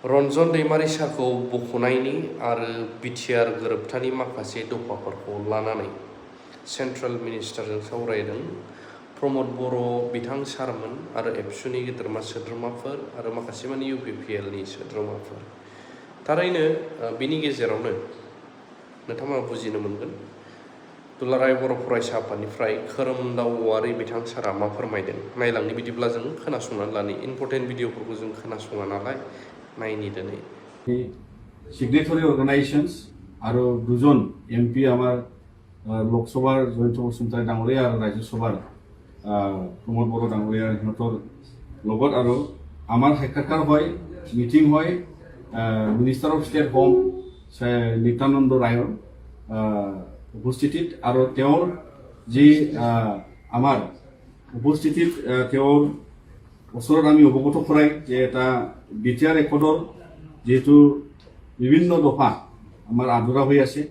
रन्जन दैमारि सारखौ बख'नायनि आरो बिटिआर गोरोबथानि माखासे दफाफोरखौ लानानै सेन्ट्रेल मिनिस्टारजों सावरायदों। प्रमद बर' बिथां सारमोन आरो एबसुनि गेदेरमा सोद्रोमाफोर आरो माखासे मानि इउपिपिएलनि सोद्रोमाफोर। थारैनो बिनि गेजेरावनो नोंथाङा बुजिनो मोनगोन दुलाराय बर' फरायसा आफादनिफ्राय खोरोमदाव औवारि बिथां सारा मा फोरमायदों। नायलांनि बिदिब्ला जों खोनासंनानै लानि इम्पर्टेन्ट भिडिअफोरखौ जों खोनासङा नालाय नायनि दिनै। सिगनेटरि अर्गानाइजेशंस आरो दुजन एमपि आमार लोकसभार जयন্ত बसुमतारी डांगरिया और राज्यसभार प्रमोद बर' डांगरिया हिहतर लगत आरो आमार साक्षात्कार হয় मिटिंग হয় minister of state home Nityanand रायर उपस्थितित आरो तेवर जी आमार उपस्थितित तेवर ওচৰত আমি অৱগত কৰাই যে এটা বিটিআৰ একৰ্ডৰ যেহেতু বিভিন্ন দফা আমাৰ আধৰুৱা হৈ আছে,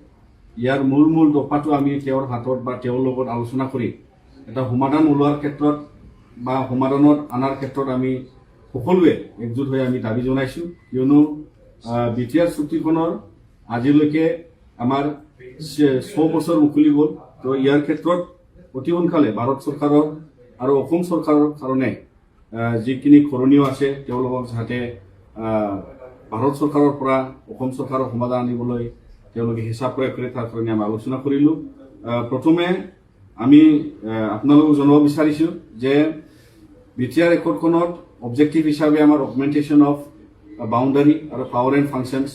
ইয়াৰ মূল দফাটো আমি তেওঁৰ হাতত বা তেওঁৰ লগত আলোচনা কৰি এটা সমাধান ওলোৱাৰ ক্ষেত্ৰত বা সমাধানত অনাৰ ক্ষেত্ৰত আমি সকলোৱে একজোট হৈ আমি দাবী জনাইছোঁ। কিয়নো বিটিআৰ চুক্তিখনৰ আজিলৈকে আমাৰ 6 বছৰ উকলি গ'ল। তো ইয়াৰ ক্ষেত্ৰত অতি সোনকালে ভাৰত চৰকাৰৰ আৰু অসম চৰকাৰৰ কাৰণে যিখিনি কৰণীয় আছে তেওঁলোকক যাতে ভাৰত চৰকাৰৰ পৰা অসম চৰকাৰৰ সমাধান আনিবলৈ তেওঁলোকে হিচাপ প্ৰয়োগ কৰে তাৰ কাৰণে আমি আলোচনা কৰিলোঁ। প্ৰথমে আমি আপোনালোকক জনাব বিচাৰিছোঁ যে বিটিআৰ একৰ্ডখনত অবজেক্টিভ হিচাপে আমাৰ অগমেণ্টেশ্যন অফ বাউণ্ডাৰী আৰু পাৱাৰ এণ্ড ফাংচনছ।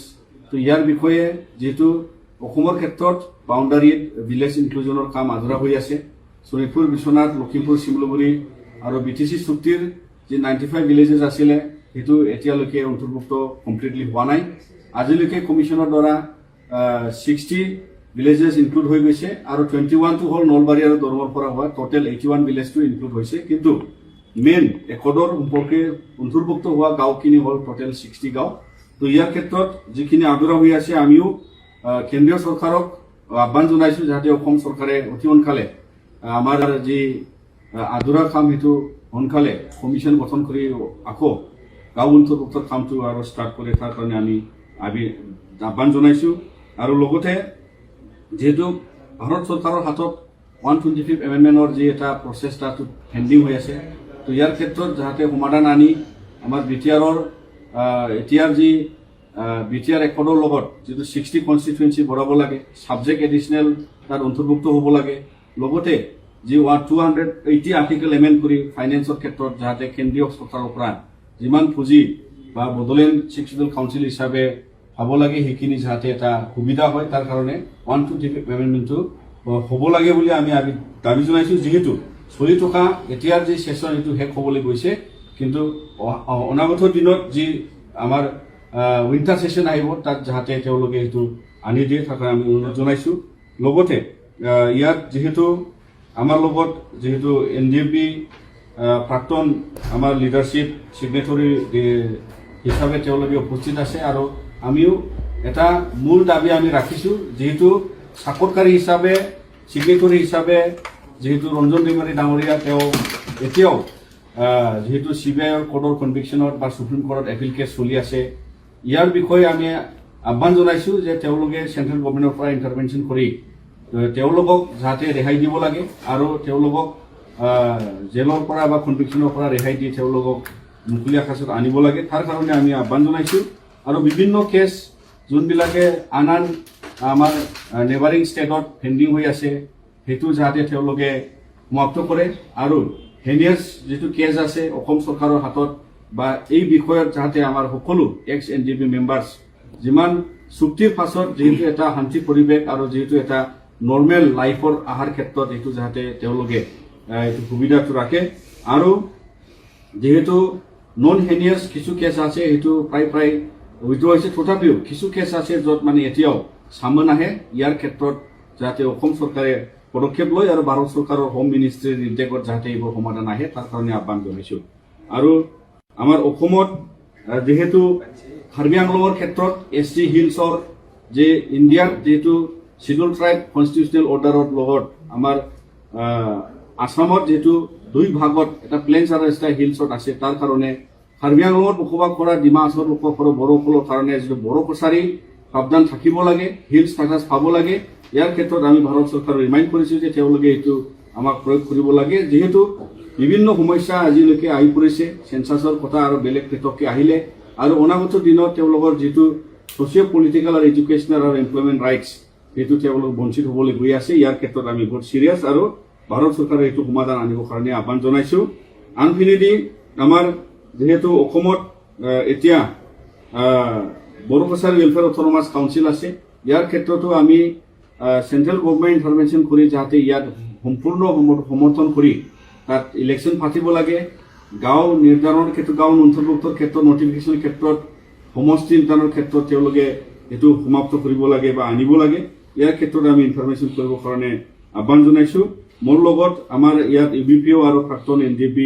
তো ইয়াৰ বিষয়ে যিহেতু অসমৰ ক্ষেত্ৰত বাউণ্ডাৰীত ভিলেজ ইনক্লুজনৰ কাম আধৰুৱা হৈ আছে, শোণিতপুৰ বিশ্বনাথ লখিমপুৰ শিমলুগুৰি আৰু বিটিচি চুক্তিৰ যে 95 ভিলেজেছ আছিলে সেইটো এতিয়ালৈকে অন্তৰ্ভুক্ত কমপ্লিটলি হোৱা নাই। আজিলৈকে কমিশ্যনৰ দ্বাৰা 60 ভিলেজেছ ইনক্লুড হৈ গৈছে আৰু 21টো হ'ল নলবাৰী আৰু দৰঙৰ পৰা হোৱা টোটেল 81 ভিলেজটো ইনক্লুড হৈছে। কিন্তু মেইন একৰ্ডৰ সম্পৰ্কে অন্তৰ্ভুক্ত হোৱা গাঁওখিনি হ'ল টোটেল 60 গাঁও। তো ইয়াৰ ক্ষেত্ৰত যিখিনি আধৰুৱা হৈ আছে আমিও কেন্দ্ৰীয় চৰকাৰক আহ্বান জনাইছোঁ যাতে অসম চৰকাৰে অতি সোনকালে আমাৰ যি আধৰুৱা কাম সেইটো সোনকালে কমিশ্যন গঠন কৰি আকৌ গাঁও অন্তৰ্ভুক্ত কামটো আৰু ষ্টাৰ্ট কৰে তাৰ কাৰণে আমি আহ্বান জনাইছোঁ। আৰু লগতে যিহেতু ভাৰত চৰকাৰৰ হাতত 125 এমেণ্ডমেণ্টৰ যি এটা প্ৰচেষ্টাটো পেণ্ডিং হৈ আছে, তো ইয়াৰ ক্ষেত্ৰত যাতে সমাধান আনি আমাৰ বিটিআৰৰ এতিয়াৰ যি বিটিআৰ একৰ্ডৰ লগত যিটো 60 কনষ্টিটুৱেঞ্চি বঢ়াব লাগে, ছাবজেক্ট এডিশ্যনেল তাত অন্তৰ্ভুক্ত হ'ব লাগে, লগতে যি 280 আৰ্টিকেল এমেণ্ড কৰি ফাইনেন্সৰ ক্ষেত্ৰত যাতে কেন্দ্ৰীয় চৰকাৰৰ পৰা যিমান পুঁজি বা বড়োলেণ্ড ছিক্সডেল কাউন্সিল হিচাপে পাব লাগে সেইখিনি যাতে এটা সুবিধা হয় তাৰ কাৰণে 125 এমেণ্ডমেণ্টটো হ'ব লাগে বুলি আমি দাবী জনাইছোঁ। যিহেতু চলি থকা এতিয়াৰ যি ছেছন এইটো শেষ হ'বলৈ গৈছে, কিন্তু অনাগত দিনত যি আমাৰ উইণ্টাৰ ছেছন আহিব তাত যাতে তেওঁলোকে সেইটো আনি দিয়ে তাৰ কাৰণে আমি অনুৰোধ জনাইছোঁ। লগতে ইয়াত যিহেতু আমাৰ লগত যিহেতু NDP প্ৰাক্তন আমাৰ লিডাৰশ্বিপ ছিগনেটৰী হিচাপে তেওঁলোকে উপস্থিত আছে আৰু আমিও এটা মূল দাবী আমি ৰাখিছোঁ। যিহেতু চাকৰকাৰী হিচাপে ছিগনেটৰী হিচাপে যিহেতু ৰঞ্জন दैमारि ডাঙৰীয়া তেওঁ এতিয়াও যিহেতু CBIৰ কোৰ্টৰ কনভিকশ্যনত বা সুপ্ৰিম কোৰ্টত এপিল কেছ চলি আছে, ইয়াৰ বিষয়ে আমি আহ্বান জনাইছোঁ যে তেওঁলোকে চেণ্ট্ৰেল গভৰ্ণমেণ্টৰ পৰা ইণ্টাৰভেনশ্যন কৰি তেওঁলোকক যাতে ৰেহাই দিব লাগে আৰু তেওঁলোকক জেলৰ পৰা বা কনভিকশ্যনৰ পৰা ৰেহাই দি তেওঁলোকক মুকলি আকাশত আনিব লাগে তাৰ কাৰণে আমি আহ্বান জনাইছোঁ। আৰু বিভিন্ন কেছ যোনবিলাকে আন আমাৰ নেবাৰিং ষ্টেটত পেণ্ডিং হৈ আছে সেইটো যাতে তেওঁলোকে সমাপ্ত কৰে আৰু হেনিয়াছ যিটো কেছ আছে অসম চৰকাৰৰ হাতত বা এই বিষয়ত যাতে আমাৰ সকলো এক্স NDP মেম্বাৰ্ছ যিমান চুক্তিৰ পাছত যিহেতু এটা শান্তি পৰিৱেশ আৰু যিহেতু এটা নৰ্মেল লাইফৰ অহাৰ ক্ষেত্ৰত এইটো যাতে তেওঁলোকে এইটো সুবিধাটো ৰাখে। আৰু যিহেতু নন হেনিয়াছ কিছু কেছ আছে সেইটো প্ৰায় উইথড্ৰ হৈছে, তথাপিও কিছু কেছ আছে য'ত মানে এতিয়াও চামন আহে, ইয়াৰ ক্ষেত্ৰত যাতে অসম চৰকাৰে পদক্ষেপ লয় আৰু ভাৰত চৰকাৰৰ হোম মিনিষ্ট্ৰীৰ নিৰ্দেশত যাতে এইবোৰ সমাধান আহে তাৰ কাৰণে আহ্বান জনাইছোঁ। আৰু আমাৰ অসমত যিহেতু কাৰ্বি আংলঙৰ ক্ষেত্ৰত SC হিলছৰ যে ইণ্ডিয়াৰ যিহেতু শিডিউল ট্ৰাইব কনষ্টিটিউচনেল অৰ্ডাৰৰ লগত আমাৰ আসামত যেহেতু দুই ভাগত এটা প্লেন্স আৰু এটা হিলছত আছে তাৰ কাৰণে কাৰ্বি আংলঙত বসবাস কৰা, ডিমা হাছাওত বসবাস কৰা বড়োসকলৰ কাৰণে যিটো বড়ো কছাৰী সাৱধান থাকিব লাগে, হিল ষ্টেটাছ পাব লাগে। ইয়াৰ ক্ষেত্ৰত আমি ভাৰত চৰকাৰক ৰিমাইণ্ড কৰিছোঁ যে তেওঁলোকে এইটো আমাক প্ৰয়োগ কৰিব লাগে, যিহেতু বিভিন্ন সমস্যা আজিলৈকে আহি পৰিছে চেঞ্চাছৰ কথা আৰু বেলেগ পৃথককৈ আহিলে, আৰু অনাগত দিনত তেওঁলোকৰ যিটো ছ'চিঅ' পলিটিকেল আৰু এডুকেশ্যনেল আৰু এমপ্লয়মেণ্ট ৰাইটছ সেইটো তেওঁলোক বঞ্চিত হ'বলৈ গৈ আছে। ইয়াৰ ক্ষেত্ৰত আমি বহুত চিৰিয়াছ আৰু ভাৰত চৰকাৰে এইটো সমাধান আনিবৰ কাৰণে আহ্বান জনাইছোঁ। আনফিনেদি আমাৰ যিহেতু অসমত এতিয়া Bodo Kachari welfare autonomous council আছে, ইয়াৰ ক্ষেত্ৰতো আমি চেণ্ট্ৰেল গভৰ্ণমেণ্ট ইণ্টাৰভেনশ্যন কৰি যাতে ইয়াত সম্পূৰ্ণ সমৰ্থন কৰি তাত ইলেকশ্যন পাতিব লাগে। গাঁও নিৰ্ধাৰণৰ ক্ষেত্ৰত, গাঁও অন্তৰ্ভুক্তৰ ক্ষেত্ৰত, নটিফিকেশ্যনৰ ক্ষেত্ৰত, সমষ্টি নিৰ্ধাৰণৰ ক্ষেত্ৰত তেওঁলোকে এইটো সমাপ্ত কৰিব লাগে বা আনিব লাগে। ইয়াৰ ক্ষেত্ৰত আমি ইনফৰমেশ্যন কৰিবৰ কাৰণে আহ্বান জনাইছোঁ। মোৰ লগত আমাৰ ইয়াত UBPO আৰু প্ৰাক্তন NDP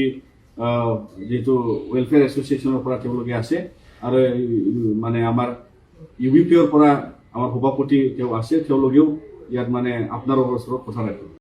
যিটো ৱেলফেয়াৰ এছ'চিয়েশ্যনৰ পৰা তেওঁলোকে আছে, আৰু মানে আমাৰ UBPOৰ পৰা আমাৰ সভাপতি তেওঁ আছে, তেওঁলোকেও ইয়াত মানে আপোনালোকৰ ওচৰত কথা ৰাখে।